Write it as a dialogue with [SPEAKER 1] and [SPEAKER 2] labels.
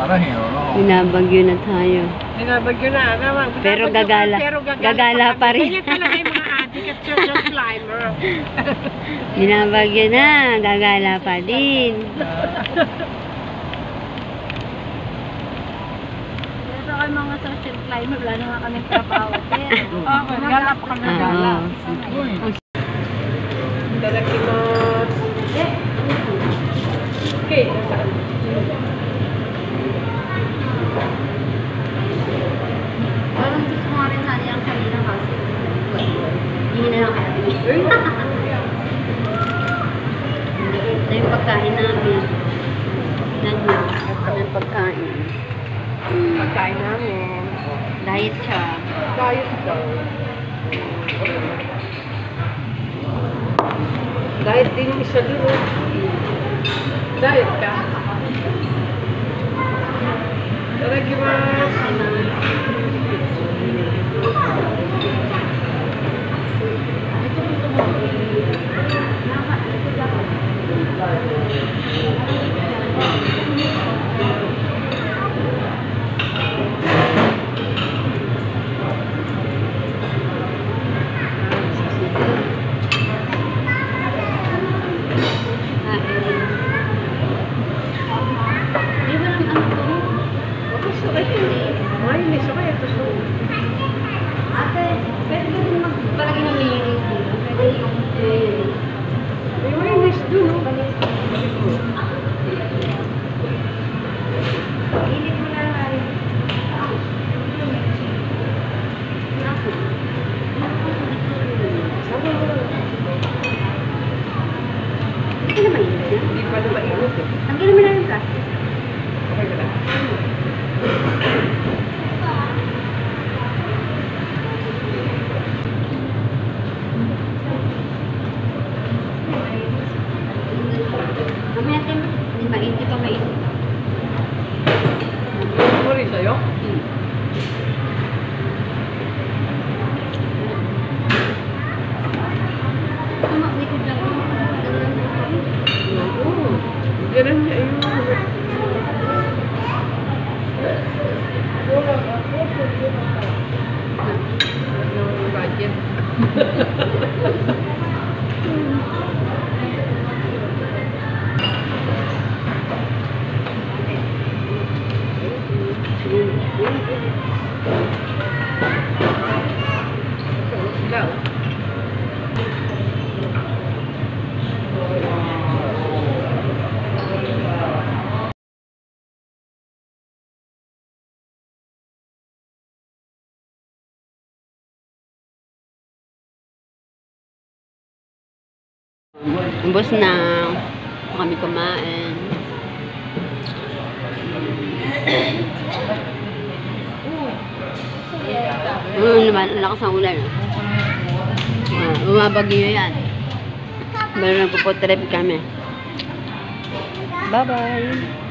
[SPEAKER 1] Binabagyo na tayo.
[SPEAKER 2] Binabagyo na.
[SPEAKER 1] Pero gagala. Gagala pa rin.
[SPEAKER 2] Ganyan talaga yung mga adik at social climber.
[SPEAKER 1] Binabagyo na. Gagala pa din.
[SPEAKER 3] Ito kayo mga social climber. Wala na nga kami trabaho.
[SPEAKER 2] Oo, gala pa kami gala. Itadakimasu. Okay, nasaan?
[SPEAKER 3] Parang gusto mo rin natin ang kanina kasi. Hindi na lang kaya. Ito yung pagkain namin. Nandiyan. Ito yung pagkain.
[SPEAKER 2] Pagkain namin.
[SPEAKER 3] Diet siya.
[SPEAKER 2] Diet daw. Diet din yung isa dun. Diet ka? Itadakimasu. Mainis ako ito so.
[SPEAKER 3] Ate, pwede ka din magpalagay ng mayonnaise dito. Pwede yung
[SPEAKER 2] May mainis dun, no?
[SPEAKER 3] init mo na rin. Hindi ka na mainit yan.
[SPEAKER 2] Hindi pa na mainit eh.
[SPEAKER 3] Tanggalin mo na yung plastic.
[SPEAKER 2] Okay ka na.
[SPEAKER 3] Mamaya tayo, hindi mainit pa mainit.
[SPEAKER 2] Ano rin sa'yo?
[SPEAKER 3] Likod lang.
[SPEAKER 2] Oo. Ganun niya yun. Budget. Daw.
[SPEAKER 1] Ubos na kami kumain. Naman, lakas ang ulan. Umabagyo yan. Pero nagpuputrip kami. Bye-bye.